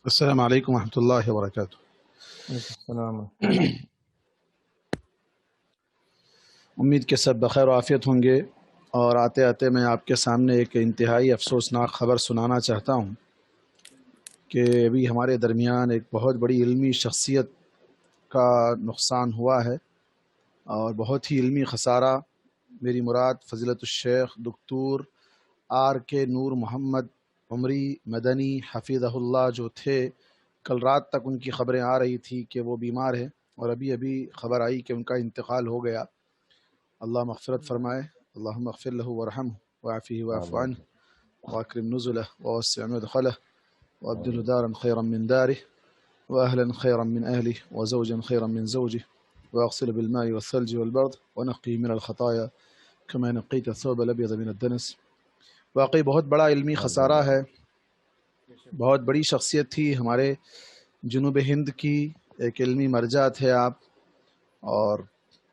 السلام علیکم ورحمۃ اللہ وبرکاتہ۔ وعلیکم السلام ورحمۃ اللہ۔ امید کہ سب بخیر و عافیت ہوں گے، اور آتے آتے میں آپ کے سامنے ایک انتہائی افسوسناک خبر سنانا چاہتا ہوں کہ ابھی ہمارے درمیان ایک بہت بڑی علمی شخصیت کا نقصان ہوا ہے، اور بہت ہی علمی خسارہ۔ میری مراد فضیلت الشیخ دکتور کے نور محمد عمری مدنی حفیظہ اللہ جو تھے۔ کل رات تک ان کی خبریں آ رہی تھی کہ وہ بیمار ہیں، اور ابھی خبر آئی کہ ان کا انتقال ہو گیا۔ اللہ مغفرت فرمائے، اللہم اغفر لہ ورحمہ وعافیہ واعف عنہ واکرم نزلہ ووسع مدخلہ وابدلہ دارا خیرا من دارہ واہلا خیرا من اہلہ وزوجا خیرا من زوجہ واغسل بالماء والثلج والبرد ونقی من الخطایا کما نقیت الثوب الابیض من الدنس۔ واقعی بہت بڑا علمی خسارہ ہے، بہت بڑی شخصیت تھی ہمارے جنوب ہند کی، ایک علمی مرجع تھے آپ، اور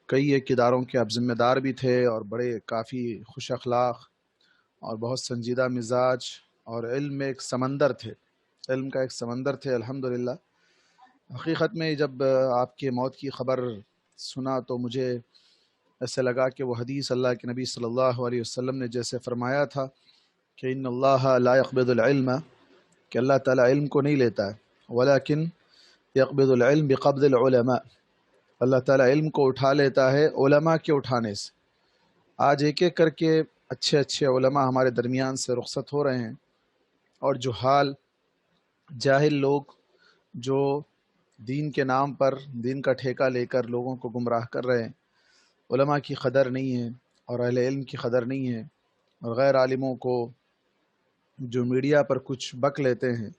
کئی ایک اداروں کے آپ ذمہ دار بھی تھے، اور بڑے کافی خوش اخلاق اور بہت سنجیدہ مزاج، اور علم میں ایک سمندر تھے، علم کا ایک سمندر تھے الحمدللہ۔ حقیقت میں جب آپ کی موت کی خبر سنا تو مجھے ایسے لگا کہ وہ حدیث اللہ کے نبی صلی اللہ علیہ وسلم نے جیسے فرمایا تھا کہ ان اللہ لا يقبض العلم، کہ اللہ تعالیٰ علم کو نہیں لیتا ہے، ولیکن يقبض العلم بقبض العلماء، اللہ تعالیٰ علم کو اٹھا لیتا ہے علماء کے اٹھانے سے۔ آج ایک ایک کر کے اچھے اچھے علماء ہمارے درمیان سے رخصت ہو رہے ہیں، اور جاہل لوگ جو دین کے نام پر دین کا ٹھیکہ لے کر لوگوں کو گمراہ کر رہے ہیں، علماء کی قدر نہیں ہے اور اہل علم کی قدر نہیں ہے، اور غیر عالموں کو جو میڈیا پر کچھ بک لیتے ہیں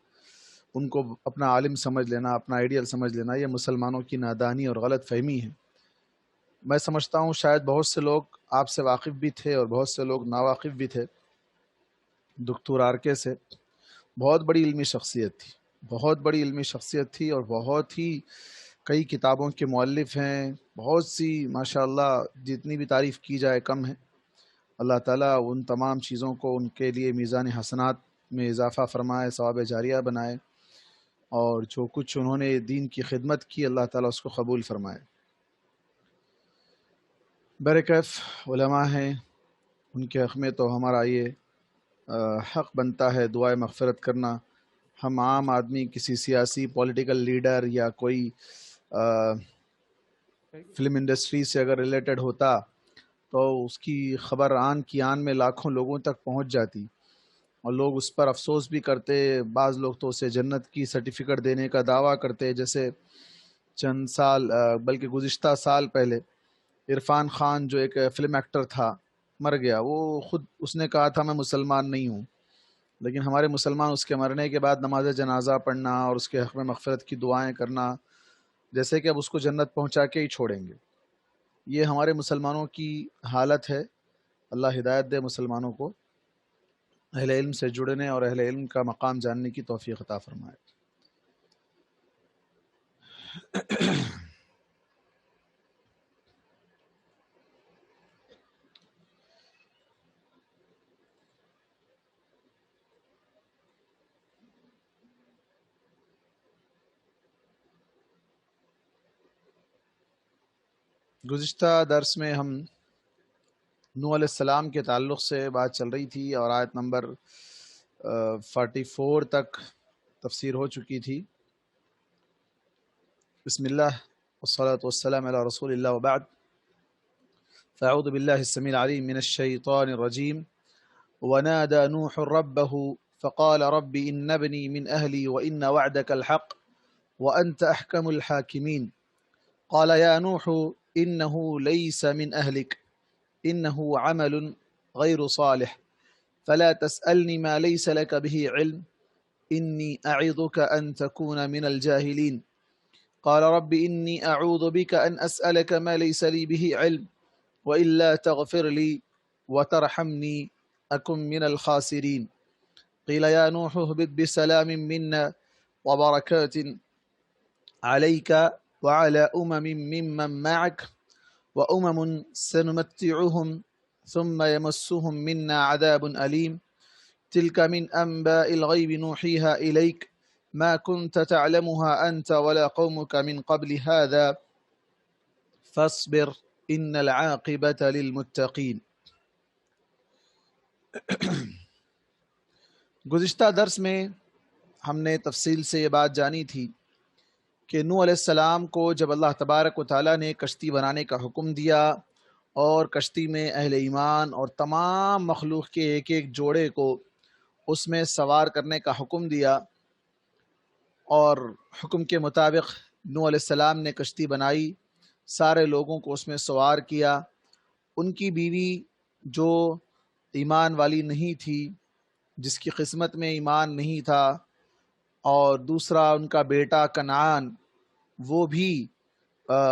ان کو اپنا عالم سمجھ لینا، اپنا آئیڈیل سمجھ لینا، یہ مسلمانوں کی نادانی اور غلط فہمی ہے۔ میں سمجھتا ہوں شاید بہت سے لوگ آپ سے واقف بھی تھے اور بہت سے لوگ ناواقف بھی تھے دکتور کے سے۔ بہت بڑی علمی شخصیت تھی، بہت بڑی علمی شخصیت تھی، اور بہت ہی کئی کتابوں کے مؤلف ہیں، بہت سی ماشاءاللہ، جتنی بھی تعریف کی جائے کم ہے۔ اللہ تعالیٰ ان تمام چیزوں کو ان کے لیے میزان حسنات میں اضافہ فرمائے، ثواب جاریہ بنائے، اور جو کچھ انہوں نے دین کی خدمت کی اللہ تعالیٰ اس کو قبول فرمائے۔ برکیف علماء ہیں، ان کے حق میں تو ہمارا یہ حق بنتا ہے دعائے مغفرت کرنا۔ ہم عام آدمی کسی سیاسی پولیٹیکل لیڈر یا کوئی فلم انڈسٹری سے اگر ریلیٹڈ ہوتا تو اس کی خبر آن کی آن میں لاکھوں لوگوں تک پہنچ جاتی، اور لوگ اس پر افسوس بھی کرتے۔ بعض لوگ تو اسے جنت کی سرٹیفکیٹ دینے کا دعویٰ کرتے، جیسے چند سال بلکہ گزشتہ سال پہلے عرفان خان جو ایک فلم ایکٹر تھا مر گیا، وہ خود اس نے کہا تھا میں مسلمان نہیں ہوں، لیکن ہمارے مسلمان اس کے مرنے کے بعد نماز جنازہ پڑھنا اور اس کے حق میں مغفرت کی دعائیں کرنا جیسے کہ اب اس کو جنت پہنچا کے ہی چھوڑیں گے۔ یہ ہمارے مسلمانوں کی حالت ہے۔ اللہ ہدایت دے مسلمانوں کو اہل علم سے جڑنے اور اہل علم کا مقام جاننے کی توفیق عطا فرمائے۔ گزشتہ درس میں ہم نوح علیہ السلام کے تعلق سے بات چل رہی تھی، اور آیت نمبر 44 تک تفسیر ہو چکی تھی۔ بسم اللہ والصلاة والسلام علی رسول اللہ وبعد، فاعوذ باللہ السمیع العلیم من الشیطان الرجیم۔ ونادى نوح ربه فقال رب إن ابني من أهلي وإن وعدك الحق وأنت أحكم الحاكمين قال يا نوح إنه ليس من أهلك إنه عمل غير صالح فلا تسألني ما ليس لك به علم إني أعظك أن تكون من الجاهلين قال رب إني أعوذ بك أن أسألك ما ليس لي به علم وإلا تغفر لي وترحمني أكن من الخاسرين قيل يا نوح اهبط بسلام منا وبركات عليك وعلى ممن معك وأمم سنمتعهم ثم يمسهم منا عذاب أليم تلك من أنباء الغيب نوحيها إليك ما كنت تعلمها أنت ولا قومك من قبل هذا فاصبر إن العاقبة للمتقين۔ گزشتہ درس میں ہم نے تفصیل سے یہ بات جانی تھی کہ نوح علیہ السلام کو جب اللہ تبارک و تعالیٰ نے کشتی بنانے کا حکم دیا اور کشتی میں اہل ایمان اور تمام مخلوق کے ایک ایک جوڑے کو اس میں سوار کرنے کا حکم دیا، اور حکم کے مطابق نوح علیہ السلام نے کشتی بنائی، سارے لوگوں کو اس میں سوار کیا۔ ان کی بیوی جو ایمان والی نہیں تھی، جس کی قسمت میں ایمان نہیں تھا، اور دوسرا ان کا بیٹا کنعان وہ بھی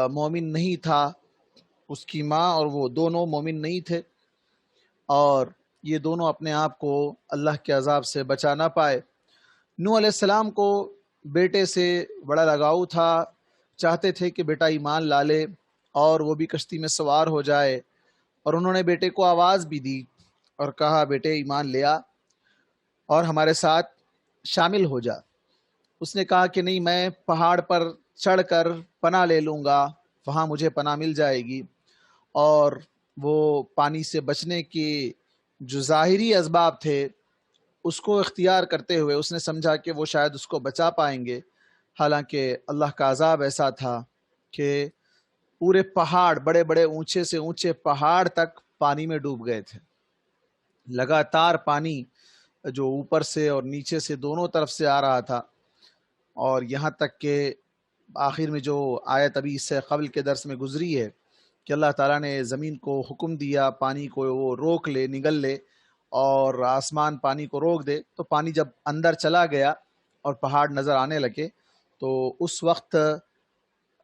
مومن نہیں تھا، اس کی ماں اور وہ دونوں مومن نہیں تھے، اور یہ دونوں اپنے آپ کو اللہ کے عذاب سے بچا نہ پائے۔ نوح علیہ السلام کو بیٹے سے بڑا لگاؤ تھا، چاہتے تھے کہ بیٹا ایمان لا لے اور وہ بھی کشتی میں سوار ہو جائے، اور انہوں نے بیٹے کو آواز بھی دی اور کہا بیٹے ایمان لیا اور ہمارے ساتھ شامل ہو جا۔ اس نے کہا کہ نہیں، میں پہاڑ پر چڑھ کر پناہ لے لوں گا، وہاں مجھے پناہ مل جائے گی۔ اور وہ پانی سے بچنے کے جو ظاہری اسباب تھے اس کو اختیار کرتے ہوئے اس نے سمجھا کہ وہ شاید اس کو بچا پائیں گے، حالانکہ اللہ کا عذاب ایسا تھا کہ پورے پہاڑ، بڑے بڑے اونچے سے اونچے پہاڑ تک پانی میں ڈوب گئے تھے۔ لگاتار پانی جو اوپر سے اور نیچے سے دونوں طرف سے آ رہا تھا، اور یہاں تک کہ آخر میں جو آیت ابھی اس سے قبل کے درس میں گزری ہے کہ اللہ تعالیٰ نے زمین کو حکم دیا پانی کو وہ روک لے، نگل لے، اور آسمان پانی کو روک دے، تو پانی جب اندر چلا گیا اور پہاڑ نظر آنے لگے تو اس وقت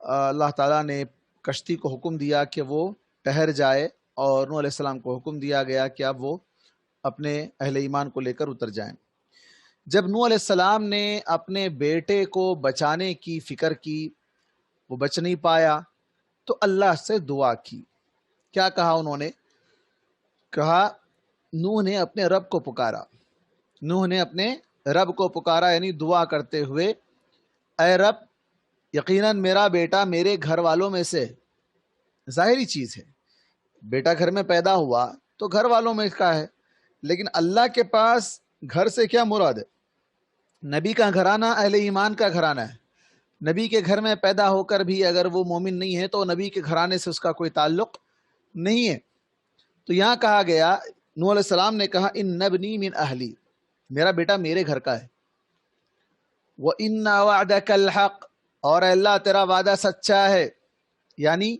اللہ تعالیٰ نے کشتی کو حکم دیا کہ وہ ٹھہر جائے، اور نوح علیہ السلام کو حکم دیا گیا کہ اب وہ اپنے اہل ایمان کو لے کر اتر جائیں۔ جب نوح علیہ السلام نے اپنے بیٹے کو بچانے کی فکر کی، وہ بچ نہیں پایا، تو اللہ سے دعا کی۔ کیا کہا انہوں نے؟ کہا نوح نے اپنے رب کو پکارا، نوح نے اپنے رب کو پکارا، یعنی دعا کرتے ہوئے، اے رب یقیناً میرا بیٹا میرے گھر والوں میں سے، ظاہری چیز ہے بیٹا گھر میں پیدا ہوا تو گھر والوں میں کا ہے، لیکن اللہ کے پاس گھر سے کیا مراد ہے؟ نبی کا گھرانہ اہل ایمان کا گھرانہ ہے۔ نبی کے گھر میں پیدا ہو کر بھی اگر وہ مومن نہیں ہے تو نبی کے گھرانے سے اس کا کوئی تعلق نہیں ہے۔ تو یہاں کہا گیا، نوح علیہ السلام نے کہا ان ابنی من اہلی، میرا بیٹا میرے گھر کا ہے، وَإِنَّ وَعْدَكَ الْحَقُّ، اور اللہ تیرا وعدہ سچا ہے، یعنی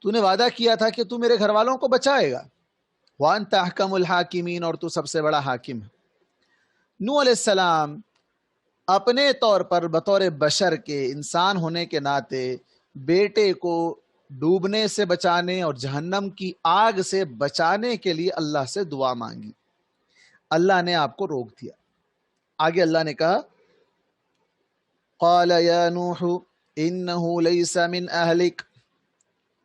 تو نے وعدہ کیا تھا کہ تو میرے گھر والوں کو بچائے گا، وَأَنْتَ أَحْكَمُ الْحَاكِمِينَ، اور تو سب سے بڑا حاکم ہے۔ نوح علیہ السلام اپنے طور پر بطور بشر کے، انسان ہونے کے ناطے، بیٹے کو ڈوبنے سے بچانے اور جہنم کی آگ سے بچانے کے لیے اللہ سے دعا مانگی۔ اللہ نے آپ کو روک دیا۔ آگے اللہ نے کہا قال یا نوح انہ لیس من اہلک،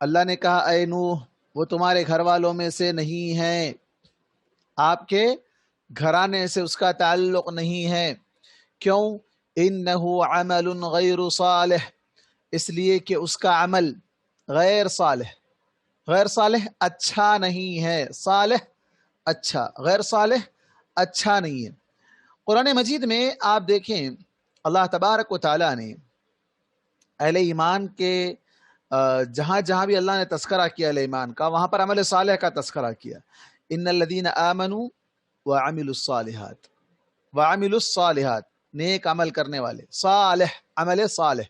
اللہ نے کہا اے نوح وہ تمہارے گھر والوں میں سے نہیں ہے، آپ کے گھرانے سے اس کا تعلق نہیں ہے۔ کیوں؟ انہ عمل غیر صالح، اس لیے کہ اس کا عمل غیر صالح، غیر صالح اچھا نہیں ہے، صالح اچھا، غیر صالح اچھا نہیں ہے۔ قرآن مجید میں آپ دیکھیں اللہ تبارک و تعالیٰ نے اہل ایمان کے جہاں جہاں بھی اللہ نے تذکرہ کیا اہل ایمان کا، وہاں پر عمل صالح کا تذکرہ کیا۔ ان الذین آمنوا وعملوا الصالحات، وعملوا الصالحات، نیک عمل کرنے والے، صالح عمل صالح،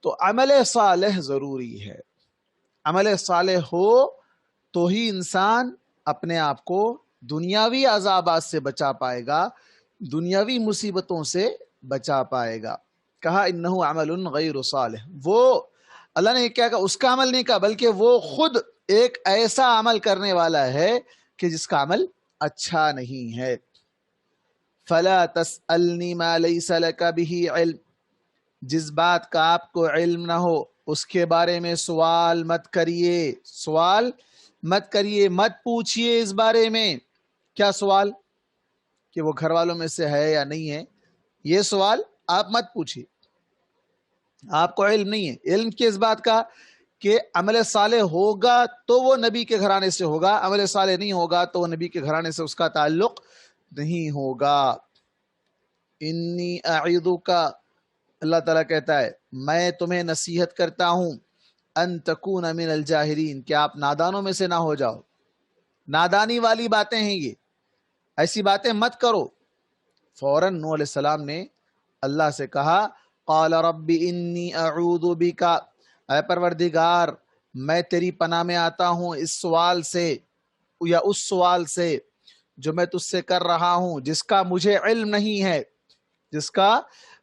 تو عمل صالح ضروری ہے۔ عمل صالح ہو تو ہی انسان اپنے آپ کو دنیاوی عذابات سے بچا پائے گا، دنیاوی مصیبتوں سے بچا پائے گا۔ کہا انہ عمل غیر صالح، وہ اللہ نے کیا کہا؟ اس کا عمل نہیں کہا، بلکہ وہ خود ایک ایسا عمل کرنے والا ہے کہ جس کا عمل اچھا نہیں ہے۔ فلا تسألنی ما لیس لک بہ علم، جس بات کا آپ کو علم نہ ہو اس کے بارے میں سوال مت کریے، سوال مت کریے، مت پوچھئے اس بارے میں۔ کیا سوال؟ کہ وہ گھر والوں میں سے ہے یا نہیں ہے، یہ سوال آپ مت پوچھیے، آپ کو علم نہیں ہے۔ علم کس بات کا؟ کہ عمل صالح ہوگا تو وہ نبی کے گھرانے سے ہوگا، عمل صالح نہیں ہوگا تو وہ نبی کے گھرانے سے اس کا تعلق نہیں ہوگا۔ انی اعیدک، اللہ تعالیٰ کہتا ہے میں تمہیں نصیحت کرتا ہوں، ان تکون من الجاہلین، کہ آپ نادانوں میں سے نہ ہو جاؤ۔ نادانی والی باتیں ہیں یہ، ایسی باتیں مت کرو۔ فوراً نوح علیہ السلام نے اللہ سے کہا قال رب انی اعوذ بک، اے پروردگار میں تیری پناہ میں آتا ہوں اس سوال سے یا اس سوال سے جو میں تجھ سے کر رہا ہوں، جس کا مجھے علم نہیں ہے، جس کا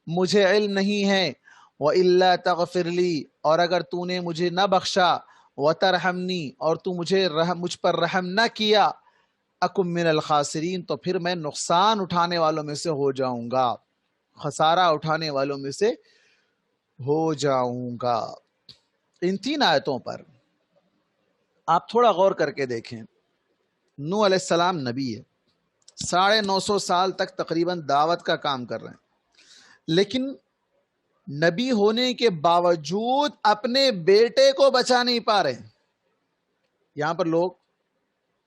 مجھے علم نہیں ہے۔ وَإِلَّا تَغْفِرْ لِي، اور اگر تو نے مجھے نہ بخشا، وَتَرْحَمْنِي، اور تو مجھ پر رحم نہ کیا، اکم من الخاسرین، تو پھر میں نقصان اٹھانے والوں میں سے ہو جاؤں گا، خسارہ اٹھانے والوں میں سے ہو جاؤں گا۔ ان 3 آیتوں پر آپ تھوڑا غور کر کے دیکھیں۔ نوح علیہ السلام نبی ہے، 950 سال تک تقریباً دعوت کا کام کر رہے ہیں، لیکن نبی ہونے کے باوجود اپنے بیٹے کو بچا نہیں پا رہے۔ یہاں پر لوگ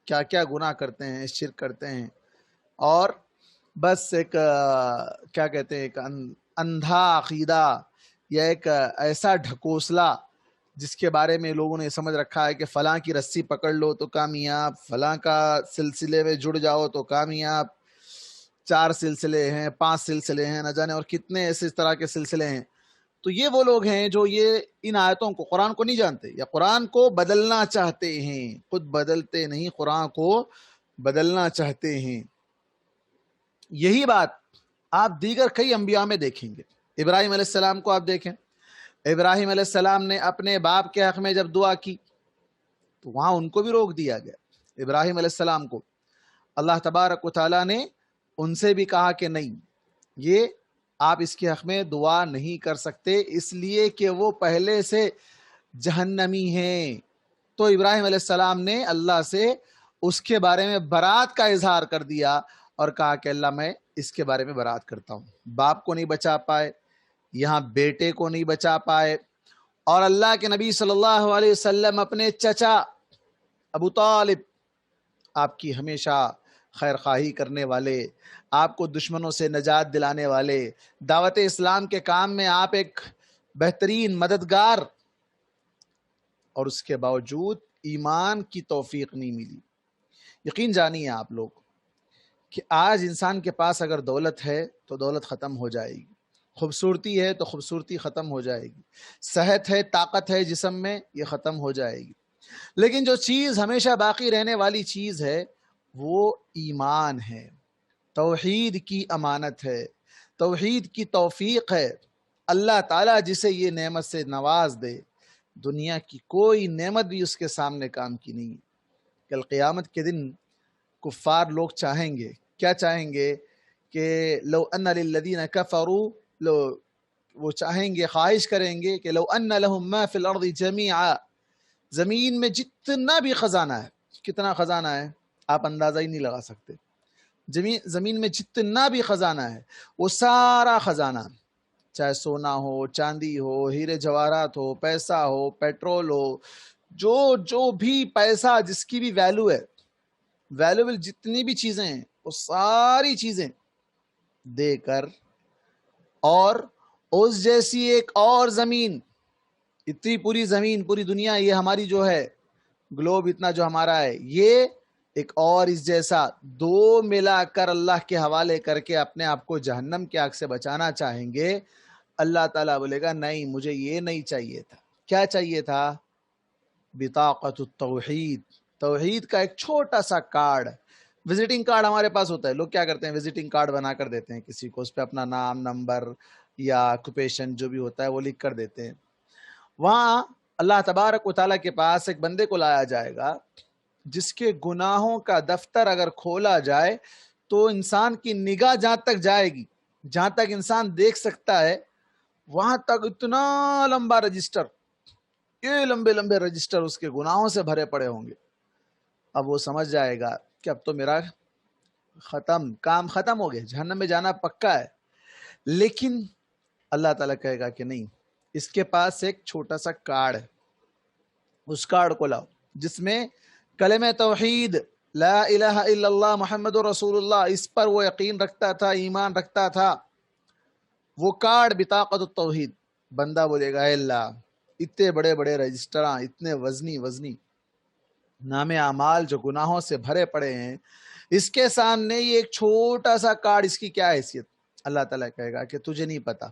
کیا کیا گناہ کرتے ہیں، شرک کرتے ہیں، اور بس ایک کیا کہتے ہیں، ایک اندھا عقیدہ یا ایک ایسا ڈھکوسلا جس کے بارے میں لوگوں نے سمجھ رکھا ہے کہ فلاں کی رسی پکڑ لو تو کامیاب، فلاں کا سلسلے میں جڑ جاؤ تو کامیاب، 4 سلسلے ہیں، 5 سلسلے ہیں، نہ جانے اور کتنے ایسے اس طرح کے سلسلے ہیں۔ تو یہ وہ لوگ ہیں جو یہ ان آیتوں کو، قرآن کو نہیں جانتے یا قرآن کو بدلنا چاہتے ہیں، خود بدلتے نہیں، قرآن کو بدلنا چاہتے ہیں۔ یہی بات آپ دیگر کئی انبیاء میں دیکھیں گے۔ ابراہیم علیہ السلام کو آپ دیکھیں، ابراہیم علیہ السلام نے اپنے باپ کے حق میں جب دعا کی تو وہاں ان کو بھی روک دیا گیا۔ ابراہیم علیہ السلام کو اللہ تبارک و تعالیٰ نے ان سے بھی کہا کہ نہیں، یہ آپ اس کے حق میں دعا نہیں کر سکتے، اس لیے کہ وہ پہلے سے جہنمی ہیں۔ تو ابراہیم علیہ السلام نے اللہ سے اس کے بارے میں برات کا اظہار کر دیا اور کہا کہ اللہ میں اس کے بارے میں برات کرتا ہوں۔ باپ کو نہیں بچا پائے، یہاں بیٹے کو نہیں بچا پائے، اور اللہ کے نبی صلی اللہ علیہ وسلم اپنے چچا ابو طالب، آپ کی ہمیشہ خیر خواہی کرنے والے، آپ کو دشمنوں سے نجات دلانے والے، دعوت اسلام کے کام میں آپ ایک بہترین مددگار، اور اس کے باوجود ایمان کی توفیق نہیں ملی۔ یقین جانیے آپ لوگ کہ آج انسان کے پاس اگر دولت ہے تو دولت ختم ہو جائے گی، خوبصورتی ہے تو خوبصورتی ختم ہو جائے گی، صحت ہے، طاقت ہے جسم میں، یہ ختم ہو جائے گی، لیکن جو چیز ہمیشہ باقی رہنے والی چیز ہے وہ ایمان ہے، توحید کی امانت ہے، توحید کی توفیق ہے۔ اللہ تعالیٰ جسے یہ نعمت سے نواز دے، دنیا کی کوئی نعمت بھی اس کے سامنے کام کی نہیں۔ کل قیامت کے دن کفار لوگ چاہیں گے، کیا چاہیں گے؟ کہ لو ان للذین کفروا، وہ چاہیں گے، خواہش کریں گے کہ لو ان لهم ما فی الارض جمیعا، زمین میں جتنا بھی خزانہ ہے، کتنا خزانہ ہے آپ اندازہ ہی نہیں لگا سکتے، زمین میں جتنا بھی خزانہ ہے وہ سارا خزانہ، چاہے سونا ہو، چاندی ہو، ہیرے جواہرات ہو، پیسہ ہو، پیٹرول ہو، جو بھی پیسہ، جس کی بھی ویلیو ہے، ویلیبل جتنی بھی چیزیں ہیں، وہ ساری چیزیں دے کر، اور اس جیسی ایک اور زمین، اتنی پوری زمین، پوری دنیا، یہ ہماری جو ہے گلوب اتنا جو ہمارا ہے، یہ ایک اور اس جیسا، 2 ملا کر اللہ کے حوالے کر کے اپنے آپ کو جہنم کی آگ سے بچانا چاہیں گے، اللہ تعالیٰ بولے گا نہیں، مجھے یہ نہیں چاہیے تھا۔ کیا چاہیے تھا؟ بطاقت التوحید، توحید کا ایک چھوٹا سا کارڈ، وزٹنگ کارڈ ہمارے پاس ہوتا ہے، لوگ کیا کرتے ہیں، وزٹنگ کارڈ بنا کر دیتے ہیں کسی کو، اس پہ اپنا نام، نمبر یا آکوپیشن جو بھی ہوتا ہے وہ لکھ کر دیتے ہیں۔ وہاں اللہ تبارک و تعالیٰ کے پاس ایک بندے کو لایا جائے گا جس کے گناہوں کا دفتر اگر کھولا جائے تو انسان کی نگاہ جہاں تک جائے گی، جہاں تک انسان دیکھ سکتا ہے، وہاں تک اتنا لمبا رجسٹر، یہ لمبے لمبے رجسٹر اس کے گناہوں سے بھرے پڑے ہوں گے۔ اب وہ سمجھ جائے گا کہ اب تو میرا کام ختم ہو گیا، جہنم میں جانا پکا ہے۔ لیکن اللہ تعالیٰ کہے گا کہ نہیں، اس کے پاس ایک چھوٹا سا کارڈ ہے، اس کارڈ کو لاؤ جس میں کلمہ توحید لا الہ الا اللہ محمد رسول اللہ اس پر وہ یقین رکھتا تھا، ایمان رکھتا تھا۔ وہ کارڈ بطاقت التوحید، بندہ بولے گا اے اللہ اتنے بڑے بڑے رجسٹراں، اتنے وزنی نام اعمال جو گناہوں سے بھرے پڑے ہیں، اس کے سامنے یہ ایک چھوٹا سا کارڈ، اس کی کیا حیثیت؟ اللہ تعالیٰ کہے گا کہ تجھے نہیں پتا،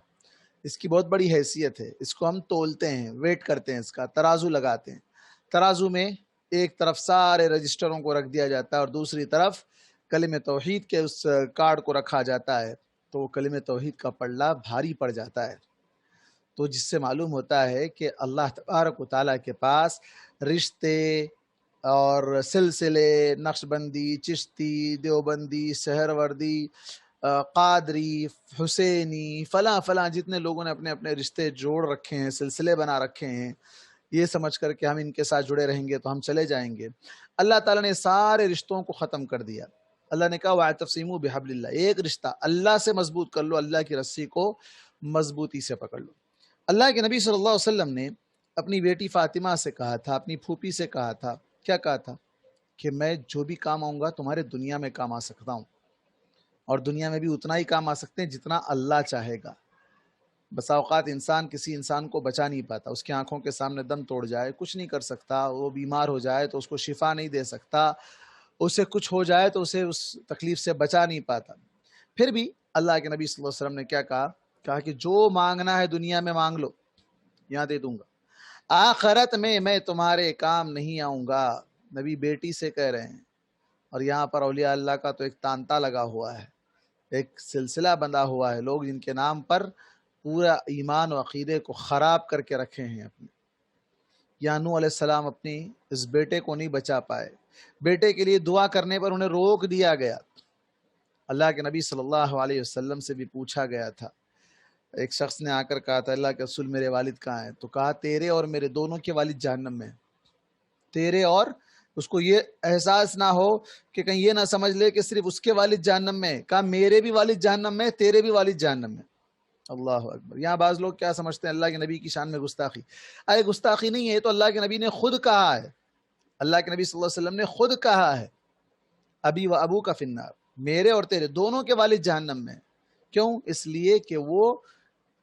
اس کی بہت بڑی حیثیت ہے، اس کو ہم تولتے ہیں، ویٹ کرتے ہیں، اس کا ترازو لگاتے ہیں، ترازو میں ایک طرف سارے رجسٹروں کو رکھ دیا جاتا ہے اور دوسری طرف کلمہ توحید کے اس کارڈ کو رکھا جاتا ہے، تو وہ کلمہ توحید کا پلڑا بھاری پڑ جاتا ہے۔ تو جس سے معلوم ہوتا ہے کہ اللہ تبارک و تعالیٰ کے پاس رشتے اور سلسلے، نقش بندی، چشتی، دیوبندی، سہروردی، قادری، حسینی، فلاں جتنے لوگوں نے اپنے اپنے رشتے جوڑ رکھے ہیں، سلسلے بنا رکھے ہیں، یہ سمجھ کر کہ ہم ان کے ساتھ جڑے رہیں گے تو ہم چلے جائیں گے، اللہ تعالیٰ نے سارے رشتوں کو ختم کر دیا۔ اللہ نے کہا وَاعْتَصِمُوا بِحَبْلِ اللَّهِ، ایک رشتہ اللہ سے مضبوط کر لو، اللہ کی رسی کو مضبوطی سے پکڑ لو۔ اللہ کے نبی صلی اللہ علیہ وسلم نے اپنی بیٹی فاطمہ سے کہا تھا، اپنی پھوپھی سے کہا تھا، کیا کہا تھا؟ کہ میں جو بھی کام آؤں گا تمہارے دنیا میں کام آ سکتا ہوں، اور دنیا میں بھی اتنا ہی کام آ سکتے ہیں جتنا اللہ چاہے گا۔ بسا اوقات انسان کسی انسان کو بچا نہیں پاتا، اس کی آنکھوں کے سامنے دم توڑ جائے، کچھ نہیں کر سکتا، وہ بیمار ہو جائے تو اس کو شفا نہیں دے سکتا، اسے کچھ ہو جائے تو اسے اس تکلیف سے بچا نہیں پاتا۔ پھر بھی اللہ کے نبی صلی اللہ علیہ وسلم نے کیا کہا؟ کہا کہ جو مانگنا ہے دنیا میں مانگ لو، یہاں دے دوں گا، آخرت میں تمہارے کام نہیں آؤں گا۔ نبی بیٹی سے کہہ رہے ہیں، اور یہاں پر اولیاء اللہ کا تو ایک تانتا لگا ہوا ہے، ایک سلسلہ بندھا ہوا ہے، لوگ جن کے نام پر پورا ایمان و عقیدے کو خراب کر کے رکھے ہیں اپنے۔ یا نوح علیہ السلام اپنی اس بیٹے کو نہیں بچا پائے، بیٹے کے لیے دعا کرنے پر انہیں روک دیا گیا۔ اللہ کے نبی صلی اللہ علیہ وسلم سے بھی پوچھا گیا تھا، ایک شخص نے آ کر کہا تھا اللہ کے رسول میرے والد کہاں ہیں؟ تو کہا تیرے اور میرے دونوں کے والد جہنم میں، تیرے اور اس کو یہ احساس نہ ہو کہ کہیں یہ نہ سمجھ لے کہ صرف اس کے والد جہنم میں، کہا میرے بھی والد جہنم میں، تیرے بھی والد جہنم میں۔ اللہ اکبر۔ یہاں بعض لوگ کیا سمجھتے ہیں اللہ کے نبی کی شان میں گستاخی، ارے گستاخی نہیں ہے، تو اللہ کے نبی نے خود کہا ہے، اللہ کے نبی صلی اللہ علیہ وسلم نے خود کہا ہے ابی و ابو کا فی النار، میرے اور تیرے دونوں کے والد جہنم میں۔ کیوں؟ اس لیے کہ وہ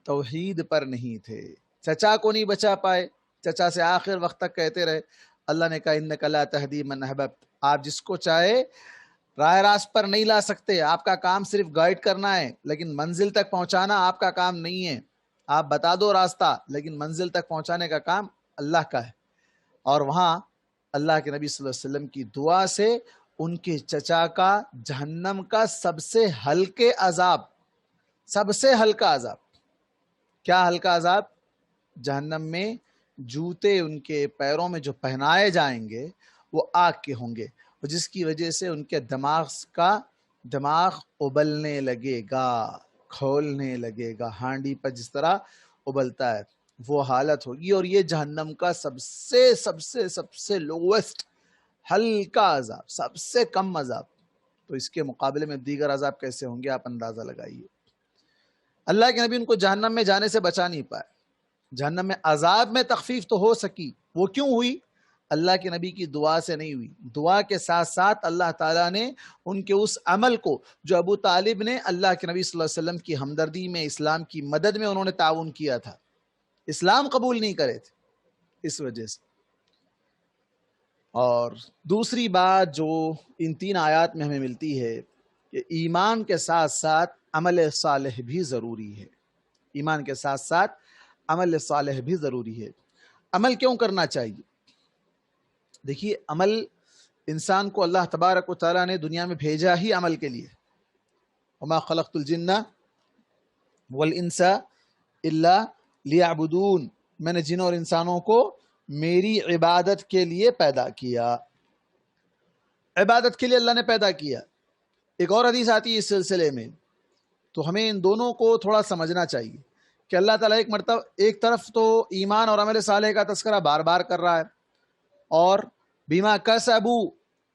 توحید پر نہیں تھے، چچا کو نہیں بچا پائے، چچا سے آخر وقت تک کہتے رہے۔ اللہ نے کہا انک لا تہدی من احببت، آپ جس کو چاہے راہ راست پر نہیں لا سکتے، آپ کا کام صرف گائیڈ کرنا ہے، لیکن منزل تک پہنچانا آپ کا کام نہیں ہے۔ آپ بتا دو راستہ، لیکن منزل تک پہنچانے کا کام اللہ کا ہے۔ اور وہاں اللہ کے نبی صلی اللہ علیہ وسلم کی دعا سے ان کے چچا کا جہنم کا سب سے ہلکے عذاب، سب سے ہلکا عذاب، کیا ہلکا عذاب؟ جہنم میں جوتے ان کے پیروں میں جو پہنائے جائیں گے وہ آگ کے ہوں گے، اور جس کی وجہ سے ان کے دماغ ابلنے لگے گا، کھولنے لگے گا، ہانڈی پر جس طرح ابلتا ہے وہ حالت ہوگی۔ اور یہ جہنم کا سب سے لووسٹ ہلکا عذاب، سب سے کم عذاب، تو اس کے مقابلے میں دیگر عذاب کیسے ہوں گے آپ اندازہ لگائیے۔ اللہ کے نبی ان کو جہنم میں جانے سے بچا نہیں پائے، جہنم میں عذاب میں تخفیف تو ہو سکی، وہ کیوں ہوئی؟ اللہ کے نبی کی دعا سے نہیں ہوئی، دعا کے ساتھ ساتھ اللہ تعالیٰ نے ان کے اس عمل کو جو ابو طالب نے اللہ کے نبی صلی اللہ علیہ وسلم کی ہمدردی میں، اسلام کی مدد میں انہوں نے تعاون کیا تھا، اسلام قبول نہیں کرے تھے اس وجہ سے۔ اور دوسری بات جو ان 3 آیات میں ہمیں ملتی ہے کہ ایمان کے ساتھ ساتھ عمل صالح بھی ضروری ہے، ایمان کے ساتھ ساتھ عمل صالح بھی ضروری ہے۔ عمل کیوں کرنا چاہیے؟ دیکھیے عمل، انسان کو اللہ تبارک و تعالیٰ نے دنیا میں بھیجا ہی عمل کے لیے، وما خلقت الجن والانس الا لیعبدون، میں نے جن اور انسانوں کو میری عبادت کے لیے پیدا کیا، عبادت کے لیے اللہ نے پیدا کیا۔ ایک اور حدیث آتی ہے اس سلسلے میں، تو ہمیں ان دونوں کو تھوڑا سمجھنا چاہیے کہ اللہ تعالیٰ ایک طرف تو ایمان اور عمل صالح کا تذکرہ بار بار کر رہا ہے، اور بما کسبوا،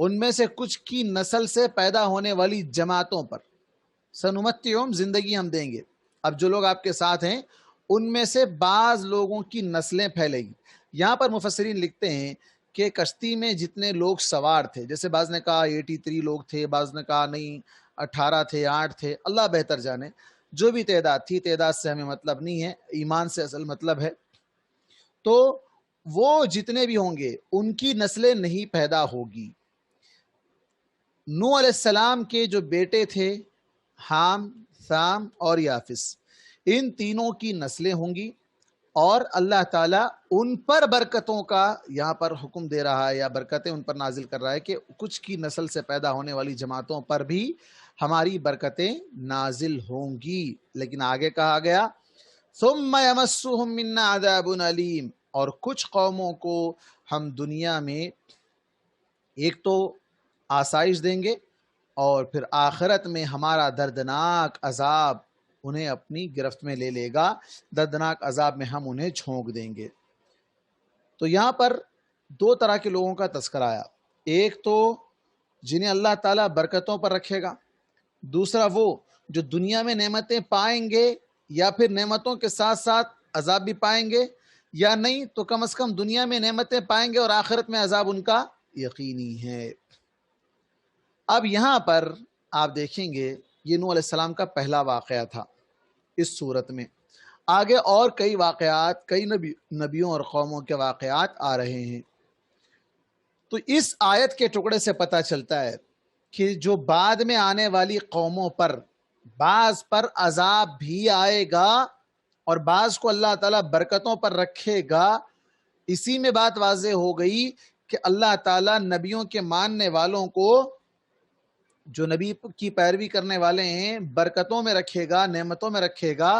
ان میں سے کچھ کی نسل سے پیدا ہونے والی جماعتوں پر، سنمتعہم زندگی ہم دیں گے. اب جو لوگ آپ کے ساتھ ہیں ان میں سے بعض لوگوں کی نسلیں پھیلے گی. یہاں پر مفسرین لکھتے ہیں کہ کشتی میں جتنے لوگ سوار تھے، جیسے بعض نے کہا 83 لوگ تھے، بعض نے کہا نہیں 18 تھے، 8 تھے، اللہ بہتر جانے. جو بھی تعداد تھی، تعداد سے ہمیں مطلب نہیں ہے، ایمان سے اصل مطلب ہے. تو وہ جتنے بھی ہوں گے ان کی نسلیں نہیں پیدا ہوگی. نوح علیہ السلام کے جو بیٹے تھے حام، سام اور یافس، ان تینوں کی نسلیں ہوں گی، اور اللہ تعالیٰ ان پر برکتوں کا یہاں پر حکم دے رہا ہے یا برکتیں ان پر نازل کر رہا ہے کہ کچھ کی نسل سے پیدا ہونے والی جماعتوں پر بھی ہماری برکتیں نازل ہوں گی. لیکن آگے کہا گیا ثم یمسہم منا عذاب علیم، اور کچھ قوموں کو ہم دنیا میں ایک تو آسائش دیں گے اور پھر آخرت میں ہمارا دردناک عذاب انہیں اپنی گرفت میں لے لے گا، دردناک عذاب میں ہم انہیں جھونک دیں گے. تو یہاں پر دو طرح کے لوگوں کا تذکرہ آیا، ایک تو جنہیں اللہ تعالیٰ برکتوں پر رکھے گا، دوسرا وہ جو دنیا میں نعمتیں پائیں گے یا پھر نعمتوں کے ساتھ ساتھ عذاب بھی پائیں گے، یا نہیں تو کم از کم دنیا میں نعمتیں پائیں گے اور آخرت میں عذاب ان کا یقینی ہے. اب یہاں پر آپ دیکھیں گے یہ نوح علیہ السلام کا پہلا واقعہ تھا اس صورت میں. آگے اور کئی واقعات، کئی نبیوں اور قوموں کے واقعات آ رہے ہیں. تو اس آیت کے ٹکڑے سے پتہ چلتا ہے کہ جو بعد میں آنے والی قوموں پر بعض پر عذاب بھی آئے گا اور بعض کو اللہ تعالیٰ برکتوں پر رکھے گا. اسی میں بات واضح ہو گئی کہ اللہ تعالیٰ نبیوں کے ماننے والوں کو، جو نبی کی پیروی کرنے والے ہیں، برکتوں میں رکھے گا، نعمتوں میں رکھے گا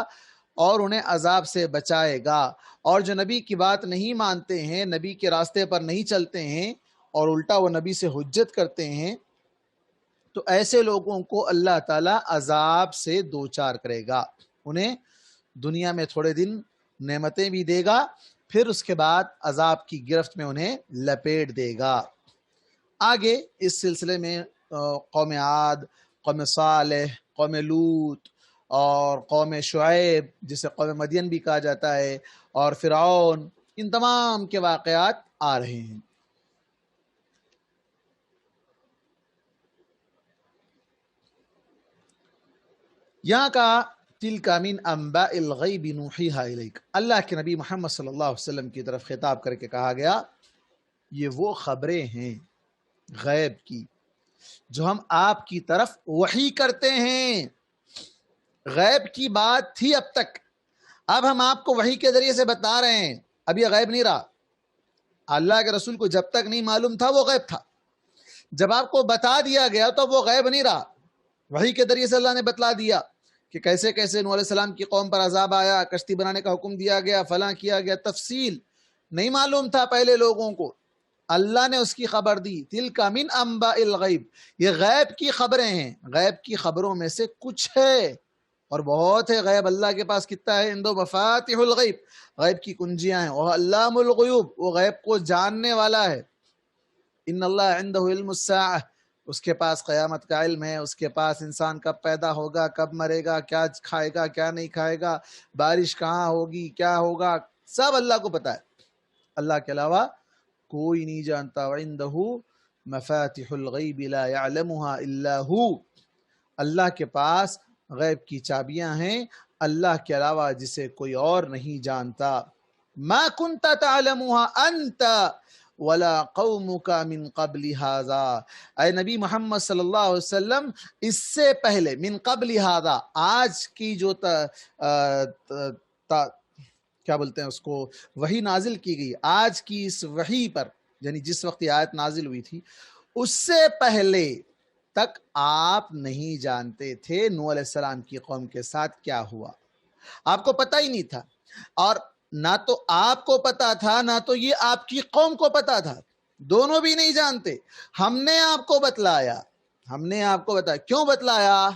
اور انہیں عذاب سے بچائے گا. اور جو نبی کی بات نہیں مانتے ہیں، نبی کے راستے پر نہیں چلتے ہیں اور الٹا وہ نبی سے حجت کرتے ہیں، تو ایسے لوگوں کو اللہ تعالیٰ عذاب سے دوچار کرے گا. انہیں دنیا میں تھوڑے دن نعمتیں بھی دے گا، پھر اس کے بعد عذاب کی گرفت میں انہیں لپیٹ دے گا. آگے اس سلسلے میں قوم عاد، قوم صالح، قوم لوط اور قوم شعیب جسے قوم مدین بھی کہا جاتا ہے، اور فرعون، ان تمام کے واقعات آ رہے ہیں. یہاں کا تِلْکَ مِنْ أَنْبَاءِ الْغَيْبِ نُوحِیہا اِلَیْکَ، اللہ کے نبی محمد صلی اللہ علیہ وسلم کی طرف خطاب کر کے کہا گیا یہ وہ خبریں ہیں غیب کی جو ہم آپ کی طرف وحی کرتے ہیں. غیب کی بات تھی اب تک، اب ہم آپ کو وحی کے ذریعے سے بتا رہے ہیں. اب یہ غیب نہیں رہا. اللہ کے رسول کو جب تک نہیں معلوم تھا وہ غیب تھا، جب آپ کو بتا دیا گیا تو وہ غیب نہیں رہا. وحی کے ذریعے سے اللہ نے بتلا دیا کہ کیسے کیسے نوح علیہ السلام کی قوم پر عذاب آیا، کشتی بنانے کا حکم دیا گیا، فلاں کیا گیا. تفصیل نہیں معلوم تھا پہلے لوگوں کو، اللہ نے اس کی خبر دی. تِلْکَ مِنْ أَنْبَاءِ الْغَیْبِ، یہ غیب کی خبریں ہیں. غیب کی خبروں میں سے کچھ ہے اور بہت ہے. غیب اللہ کے پاس کتنا ہے؟ عندہ مفاتح الغیب، غیب کی کنجیاں ہیں. وہ علام الغیوب، وہ غیب کو جاننے والا ہے. ان اللہ عندہ علم الساعہ، اس کے پاس قیامت کا علم ہے. اس کے پاس انسان کب پیدا ہوگا، کب مرے گا، کیا کھائے گا، کیا نہیں کھائے گا، بارش کہاں ہوگی، کیا ہوگا، سب اللہ کو پتا ہے. اللہ کے علاوہ کوئی نہیں جانتا. وَعِندَهُ مَفَاتِحُ الْغَيْبِ لَا يَعْلَمُهَا إِلَّا هُ، اللہ کے پاس غیب کی چابیاں ہیں، اللہ کے علاوہ جسے کوئی اور نہیں جانتا. مَا كُنْتَ تَعْلَمُهَا أَنْتَ وَلَا قَوْمُكَ مِنْ قَبْلِ هَذَا، اے نبی محمد صلی اللہ علیہ وسلم اس سے پہلے، من قبل هذا، آج کی جو کیا بولتے ہیں اس کو، وحی نازل کی گئی، آج کی اس وحی پر، یعنی جس وقت یہ آیت نازل ہوئی تھی اس سے پہلے تک آپ نہیں جانتے تھے نوح علیہ السلام کی قوم کے ساتھ کیا ہوا. آپ کو پتہ ہی نہیں تھا، اور نہ تو آپ کو پتا تھا نہ تو یہ آپ کی قوم کو پتا تھا، دونوں بھی نہیں جانتے. ہم نے آپ کو بتلایا، ہم نے آپ کو بتایا. کیوں بتلایا؟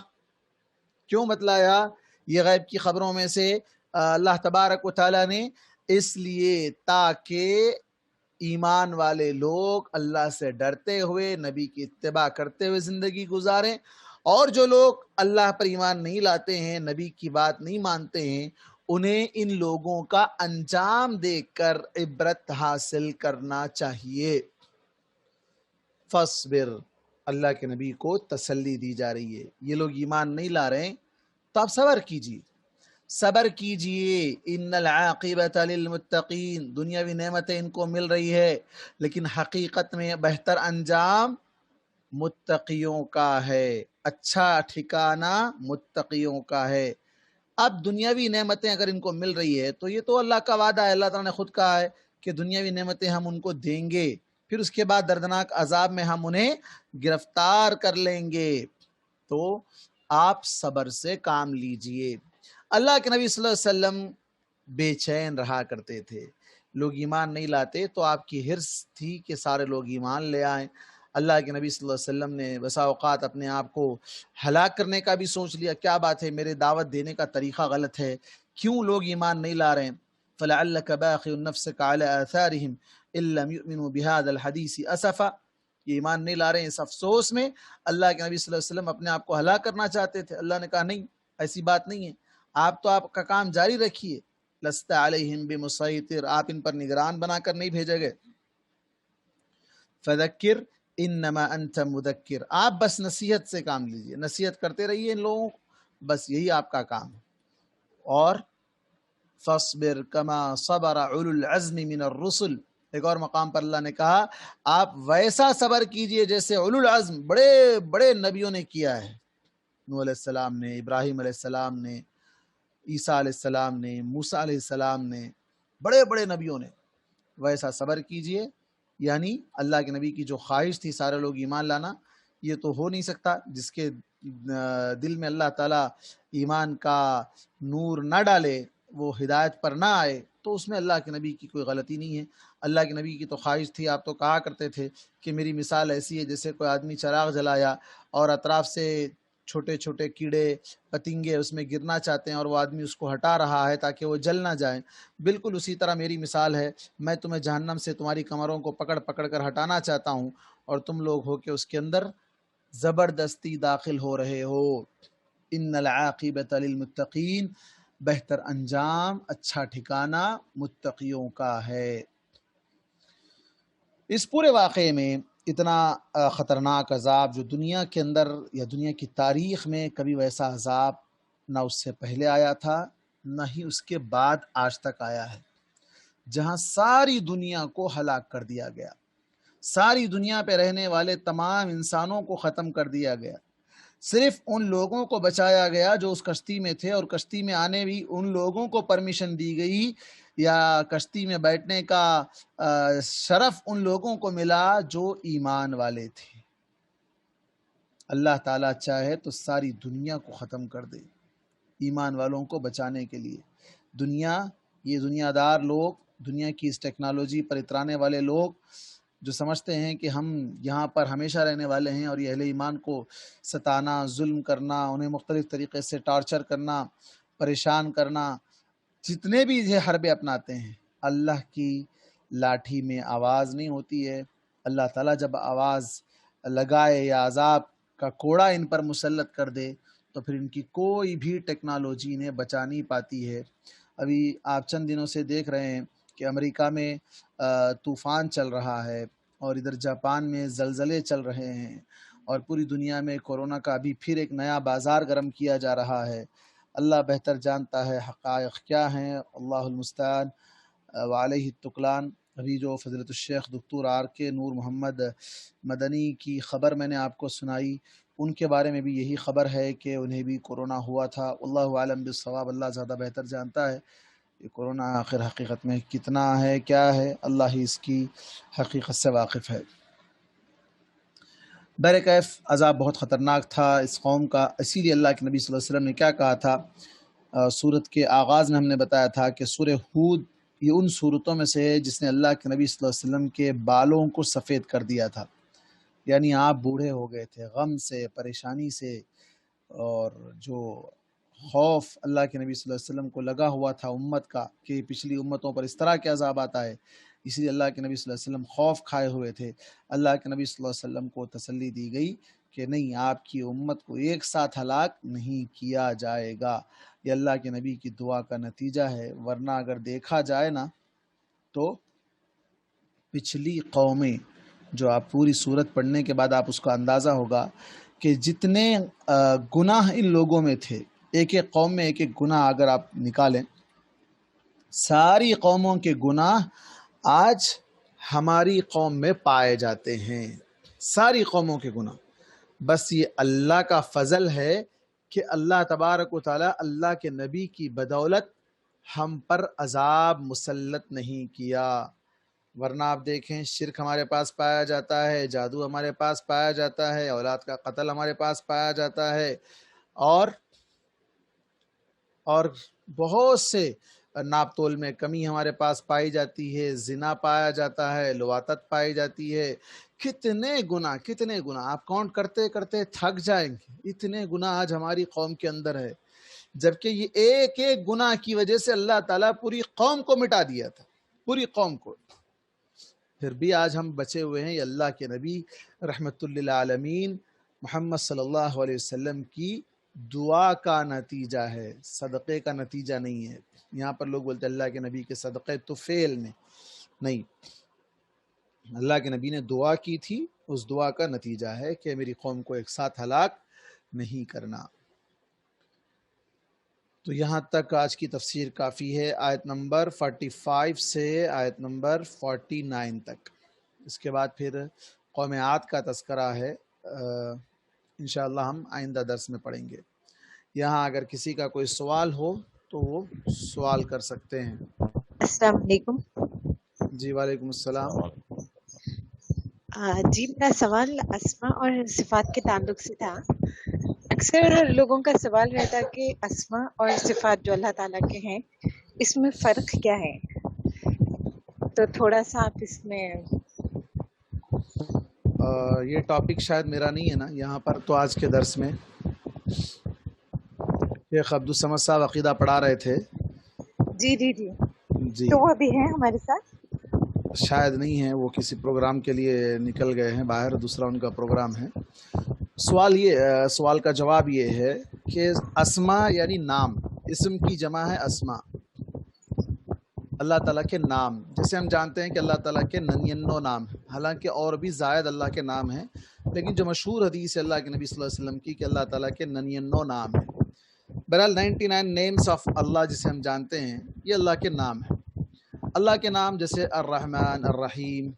کیوں بتلایا یہ غیب کی خبروں میں سے اللہ تبارک و تعالیٰ نے؟ اس لیے تاکہ ایمان والے لوگ اللہ سے ڈرتے ہوئے نبی کی اتباع کرتے ہوئے زندگی گزاریں، اور جو لوگ اللہ پر ایمان نہیں لاتے ہیں، نبی کی بات نہیں مانتے ہیں، انہیں ان لوگوں کا انجام دیکھ کر عبرت حاصل کرنا چاہیے۔ فاصبر، اللہ کے نبی کو تسلی دی جا رہی ہے، یہ لوگ ایمان نہیں لا رہے ہیں تو آپ صبر کیجیے، صبر کیجئے۔ ان العاقبۃ للمتقین، دنیاوی نعمتیں ان کو مل رہی ہے، لیکن حقیقت میں بہتر انجام متقیوں کا ہے، اچھا ٹھکانہ متقیوں کا ہے۔ اب دنیاوی نعمتیں اگر ان کو مل رہی ہے تو یہ تو اللہ کا وعدہ ہے، اللہ تعالیٰ نے خود کہا ہے کہ دنیاوی نعمتیں ہم ان کو دیں گے، پھر اس کے بعد دردناک عذاب میں ہم انہیں گرفتار کر لیں گے۔ تو آپ صبر سے کام لیجئے۔ اللہ کے نبی صلی اللہ علیہ وسلم بے چین رہا کرتے تھے، لوگ ایمان نہیں لاتے تو آپ کی حرص تھی کہ سارے لوگ ایمان لے آئیں۔ اللہ کے نبی صلی اللہ علیہ وسلم نے بسا اوقات اپنے آپ کو ہلاک کرنے کا بھی سوچ لیا، کیا بات ہے میرے دعوت دینے کا طریقہ غلط ہے، کیوں لوگ ایمان نہیں لا رہے ہیں؟ فَلَعَلَّكَ بَاخِعٌ نَفْسَكَ عَلَىٰ آثَارِهِمْ إِن لَّمْ يُؤْمِنُوا بِهَٰذَا الْحَدِيثِ أَسَفًا، یہ ایمان نہیں لا رہے ہیں، اس افسوس میں اللہ کے نبی صلی اللہ علیہ وسلم اپنے آپ کو ہلاک کرنا چاہتے تھے۔ اللہ نے کہا نہیں، ایسی بات نہیں ہے، آپ تو آپ کا کام جاری رکھیے، لست علیہم بمسیطر، آپ ان پر نگران بنا کر نہیں بھیجے گئے۔ فذکر انما انت مذکر، آپ بس نصیحت سے کام لیجئے، نصیحت کرتے رہیے ان لوگوں کو، بس یہی آپ کا کام ہے۔ اور فاصبر کما صبر اولو العزم من الرسل، ایک اور مقام پر اللہ نے کہا آپ ویسا صبر کیجئے جیسے اولو العزم بڑے بڑے نبیوں نے کیا ہے، نوح علیہ السلام نے، ابراہیم علیہ السلام نے، عیسیٰ علیہ السلام نے، موسیٰ علیہ السلام نے، بڑے بڑے نبیوں نے، ویسا صبر کیجئے۔ یعنی اللہ کے نبی کی جو خواہش تھی سارے لوگ ایمان لانا، یہ تو ہو نہیں سکتا، جس کے دل میں اللہ تعالیٰ ایمان کا نور نہ ڈالے، وہ ہدایت پر نہ آئے، تو اس میں اللہ کے نبی کی کوئی غلطی نہیں ہے۔ اللہ کے نبی کی تو خواہش تھی، آپ تو کہا کرتے تھے کہ میری مثال ایسی ہے جیسے کوئی آدمی چراغ جلایا اور اطراف سے چھوٹے چھوٹے کیڑے پتنگے اس میں گرنا چاہتے ہیں اور وہ آدمی اس کو ہٹا رہا ہے تاکہ وہ جل نہ جائیں، بالکل اسی طرح میری مثال ہے، میں تمہیں جہنم سے تمہاری کمروں کو پکڑ پکڑ کر ہٹانا چاہتا ہوں، اور تم لوگ ہو کہ اس کے اندر زبردستی داخل ہو رہے ہو۔ ان العاقبۃ للمتقین، بہتر انجام، اچھا ٹھکانہ متقیوں کا ہے۔ اس پورے واقعے میں اتنا خطرناک عذاب جو دنیا کے اندر یا دنیا کی تاریخ میں کبھی ویسا عذاب نہ اس سے پہلے آیا تھا نہ ہی اس کے بعد آج تک آیا ہے، جہاں ساری دنیا کو ہلاک کر دیا گیا، ساری دنیا پہ رہنے والے تمام انسانوں کو ختم کر دیا گیا، صرف ان لوگوں کو بچایا گیا جو اس کشتی میں تھے، اور کشتی میں آنے بھی ان لوگوں کو پرمیشن دی گئی یا کشتی میں بیٹھنے کا شرف ان لوگوں کو ملا جو ایمان والے تھے۔ اللہ تعالیٰ چاہے تو ساری دنیا کو ختم کر دے ایمان والوں کو بچانے کے لیے۔ یہ دنیا دار لوگ، دنیا کی اس ٹیکنالوجی پر اترانے والے لوگ جو سمجھتے ہیں کہ ہم یہاں پر ہمیشہ رہنے والے ہیں، اور یہ اہل ایمان کو ستانا، ظلم کرنا، انہیں مختلف طریقے سے ٹارچر کرنا، پریشان کرنا، جتنے بھی یہ حربے اپناتے ہیں، اللہ کی لاٹھی میں آواز نہیں ہوتی ہے۔ اللہ تعالیٰ جب آواز لگائے یا عذاب کا کوڑا ان پر مسلط کر دے تو پھر ان کی کوئی بھی ٹیکنالوجی انہیں بچا نہیں پاتی ہے۔ ابھی آپ چند دنوں سے دیکھ رہے ہیں کہ امریکہ میں طوفان چل رہا ہے، اور ادھر جاپان میں زلزلے چل رہے ہیں، اور پوری دنیا میں کورونا کا ابھی پھر ایک نیا بازار گرم کیا جا رہا ہے۔ اللہ بہتر جانتا ہے حقائق کیا ہیں، اللہ المستعان وعلیہ التکلان۔ ابھی جو فضیلت الشیخ دکتور آر کے نور محمد مدنی کی خبر میں نے آپ کو سنائی، ان کے بارے میں بھی یہی خبر ہے کہ انہیں بھی کورونا ہوا تھا۔ اللہ عالم بالصواب، اللہ زیادہ بہتر جانتا ہے کہ کورونا آخر حقیقت میں کتنا ہے، کیا ہے، اللہ ہی اس کی حقیقت سے واقف ہے۔ بہرکیف عذاب بہت خطرناک تھا اس قوم کا، اسی لیے اللہ کے نبی صلی اللہ علیہ وسلم نے کیا کہا تھا، سورت کے آغاز میں ہم نے بتایا تھا کہ سورہ ہود یہ ان صورتوں میں سے ہے جس نے اللہ کے نبی صلی اللہ علیہ وسلم کے بالوں کو سفید کر دیا تھا، یعنی آپ بوڑھے ہو گئے تھے غم سے، پریشانی سے، اور جو خوف اللہ کے نبی صلی اللہ علیہ وسلم کو لگا ہوا تھا امت کا کہ پچھلی امتوں پر اس طرح کے عذاب آتا ہے، اسی لیے اللہ کے نبی صلی اللہ علیہ وسلم خوف کھائے ہوئے تھے. اللہ کے نبی صلی اللہ علیہ وسلم کو تسلی دی گئی کہ نہیں، آپ کی امت کو ایک ساتھ ہلاک نہیں کیا جائے گا. یہ اللہ کے نبی کی دعا کا نتیجہ ہے. ورنہ اگر دیکھا جائے نا تو پچھلی قومیں، جو آپ پوری صورت پڑھنے کے بعد آپ اس کا اندازہ ہوگا کہ جتنے گناہ ان لوگوں میں تھے، ایک ایک قوم میں ایک ایک گناہ اگر آپ نکالیں، ساری قوموں کے گناہ آج ہماری قوم میں پائے جاتے ہیں. ساری قوموں کے گناہ. بس یہ اللہ کا فضل ہے کہ اللہ تبارک و تعالی اللہ کے نبی کی بدولت ہم پر عذاب مسلط نہیں کیا. ورنہ آپ دیکھیں، شرک ہمارے پاس پایا جاتا ہے، جادو ہمارے پاس پایا جاتا ہے، اولاد کا قتل ہمارے پاس پایا جاتا ہے، اور بہت سے ناپ تول میں کمی ہمارے پاس پائی جاتی ہے، زنا پایا جاتا ہے، لواطت پائی جاتی ہے. کتنے گناہ آپ کاؤنٹ کرتے کرتے تھک جائیں گے. اتنے گناہ آج ہماری قوم کے اندر ہے، جبکہ یہ ایک ایک گناہ کی وجہ سے اللہ تعالیٰ پوری قوم کو مٹا دیا تھا، پوری قوم کو. پھر بھی آج ہم بچے ہوئے ہیں. یہ اللہ کے نبی رحمت للعالمین محمد صلی اللہ علیہ وسلم کی دعا کا نتیجہ ہے، صدقے کا نتیجہ نہیں ہے. یہاں پر لوگ بولتے ہیں اللہ کے نبی کے صدقے تو فیل میں نہیں. اللہ کے نبی نے دعا کی تھی، اس دعا کا نتیجہ ہے کہ میری قوم کو ایک ساتھ ہلاک نہیں کرنا. تو یہاں تک آج کی تفسیر کافی ہے، آیت نمبر 45 سے آیت نمبر 49 تک. اس کے بعد پھر قوم عاد کا تذکرہ ہے، انشاءاللہ ہم آئندہ درس میں پڑھیں گے. یہاں اگر کسی کا کوئی سوال ہو تو وہ سوال کر سکتے ہیں. السلام علیکم. جی وعلیکم السلام. جی میرا سوال اسماء اور صفات کے تعلق سے تھا. اکثر لوگوں کا سوال رہتا کہ اسماء اور صفات جو اللہ تعالیٰ کے ہیں، اس میں فرق کیا ہے؟ تو تھوڑا سا آپ اس میں یہ ٹاپک شاید میرا نہیں ہے نا یہاں پر. تو آج کے درس میں شیخ عبدالصمد صاحب عقیدہ پڑھا رہے تھے. جی جی جی جی تو وہ ابھی ہیں ہمارے ساتھ؟ شاید نہیں ہے، وہ کسی پروگرام کے لیے نکل گئے ہیں باہر، دوسرا ان کا پروگرام ہے. سوال کا جواب یہ ہے کہ اسماء یعنی نام، اسم کی جمع ہے اسماء، اللہ تعالیٰ کے نام. جیسے ہم جانتے ہیں کہ اللہ تعالیٰ کے 99 نام ہیں، حالانکہ اور بھی زائد اللہ کے نام ہیں، لیکن جو مشہور حدیث ہے اللہ کے نبی صلی اللہ علیہ وسلم کی کہ اللہ تعالیٰ کے 99 نام ہیں. بہرحال 99 نیمز آف اللہ جسے ہم جانتے ہیں، یہ اللہ کے نام ہیں. اللہ کے نام جیسے الرحمن، الرحیم،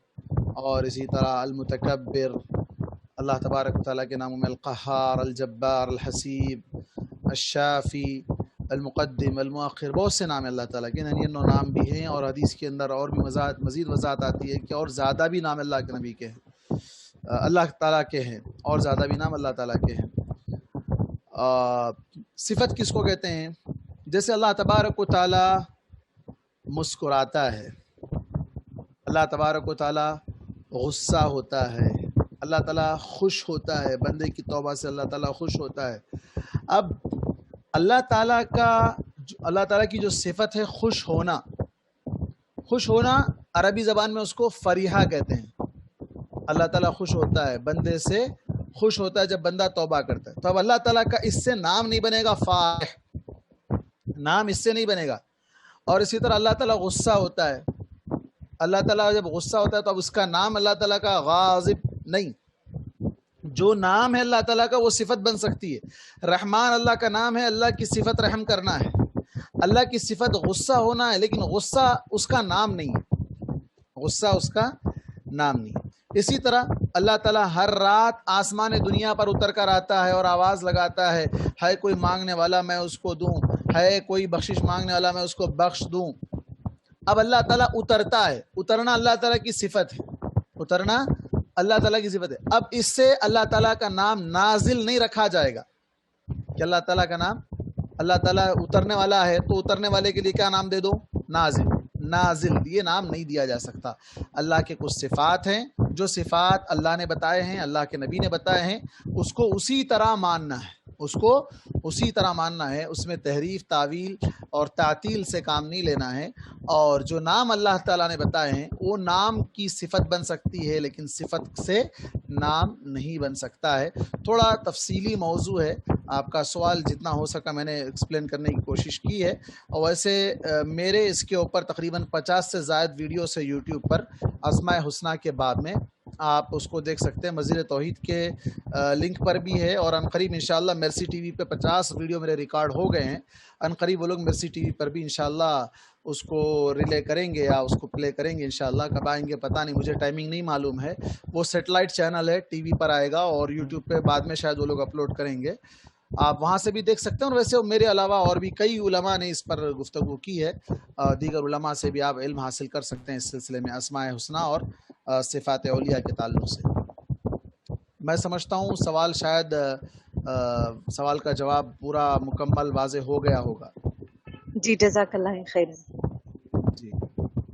اور اسی طرح المتکبر. اللہ تبارک و تعالیٰ کے ناموں میں القہار، الجبار، الحسیب، الشافی، المقدم، المؤخر، بہت سے نام ہیں اللہ تعالیٰ کے. 99 نام بھی ہیں، اور حدیث کے اندر اور بھی مزید وضاحت آتی ہے کہ اور زیادہ بھی نام اللہ کے نبی کے ہیں، اللہ تعالیٰ کے ہیں، اور زیادہ بھی نام اللہ تعالیٰ کے ہیں. صفت کس کو کہتے ہیں؟ جیسے اللہ تبارک و تعالیٰ مسکراتا ہے، اللہ تبارک و تعالیٰ غصہ ہوتا ہے، اللہ تعالیٰ خوش ہوتا ہے، بندے کی توبہ سے اللہ تعالیٰ خوش ہوتا ہے. اب اللہ تعالیٰ کی جو صفت ہے خوش ہونا عربی زبان میں اس کو فریحہ کہتے ہیں. اللہ تعالیٰ خوش ہوتا ہے، بندے سے خوش ہوتا ہے جب بندہ توبہ کرتا ہے. تو اب اللہ تعالیٰ کا اس سے نام نہیں بنے گا فارح، نام اس سے نہیں بنے گا. اور اسی طرح اللہ تعالیٰ غصہ ہوتا ہے، اللہ تعالیٰ جب غصہ ہوتا ہے تو اب اس کا نام اللہ تعالیٰ کا غاضب نہیں. جو نام ہے اللہ تعالیٰ کا وہ صفت بن سکتی ہے. رحمان اللہ کا نام ہے، اللہ کی صفت رحم کرنا ہے. اللہ کی صفت غصہ ہونا ہے، لیکن غصہ اس کا نام نہیں ہے، غصہ اس کا نام نہیں. اسی طرح اللہ تعالیٰ ہر رات آسمان دنیا پر اتر کر آتا ہے اور آواز لگاتا ہے کوئی مانگنے والا میں اس کو دوں، ہے کوئی بخشش مانگنے والا میں اس کو بخش دوں. اب اللہ تعالیٰ اترتا ہے، اترنا اللہ تعالیٰ کی صفت ہے، اترنا اللہ تعالیٰ کی صفت ہے. اب اس سے اللہ تعالیٰ کا نام نازل نہیں رکھا جائے گا کہ اللہ تعالیٰ کا نام، اللہ تعالیٰ اترنے والا ہے تو اترنے والے کے لیے کیا نام دے دو؟ نازل. یہ نام نہیں دیا جا سکتا. اللہ کے کچھ صفات ہیں، جو صفات اللہ نے بتائے ہیں، اللہ کے نبی نے بتائے ہیں، اس کو اسی طرح ماننا ہے. اس کو اسی طرح ماننا ہے، اس میں تحریف، تعویل اور تعطیل سے کام نہیں لینا ہے۔ اور جو نام اللہ تعالیٰ نے بتائے ہیں وہ نام کی صفت بن سکتی ہے لیکن صفت سے نام نہیں بن سکتا ہے۔ تھوڑا تفصیلی موضوع ہے، آپ کا سوال جتنا ہو سکا میں نے ایکسپلین کرنے کی کوشش کی ہے۔ اور ویسے میرے اس کے اوپر تقریباً 50 سے زائد ویڈیوز ہے یوٹیوب پر اسماء حسنیٰ کے باب میں، آپ اس کو دیکھ سکتے ہیں۔ مزید توحید کے لنک پر بھی ہے، اور عنقریب انشاءاللہ مرسی ٹی وی پہ 50 ویڈیو میرے ریکارڈ ہو گئے ہیں۔ عنقریب وہ لوگ مرسی ٹی وی پر بھی انشاءاللہ اس کو ریلے کریں گے یا اس کو پلے کریں گے انشاءاللہ۔ کب آئیں گے پتہ نہیں، مجھے ٹائمنگ نہیں معلوم ہے۔ وہ سیٹلائٹ چینل ہے، ٹی وی پر آئے گا اور یوٹیوب پہ بعد میں شاید وہ لوگ اپلوڈ کریں گے، آپ وہاں سے بھی دیکھ سکتے ہیں۔ اور ویسے میرے علاوہ اور بھی کئی علماء نے اس پر گفتگو کی ہے، دیگر علماء سے بھی آپ علم حاصل کر سکتے ہیں اس سلسلے میں اسماء حسنیٰ اور صفات اولیاء کے تعلق سے۔ میں سمجھتا ہوں سوال شاید سوال کا جواب پورا مکمل واضح ہو گیا ہوگا۔ جی جزاک اللہ خیر۔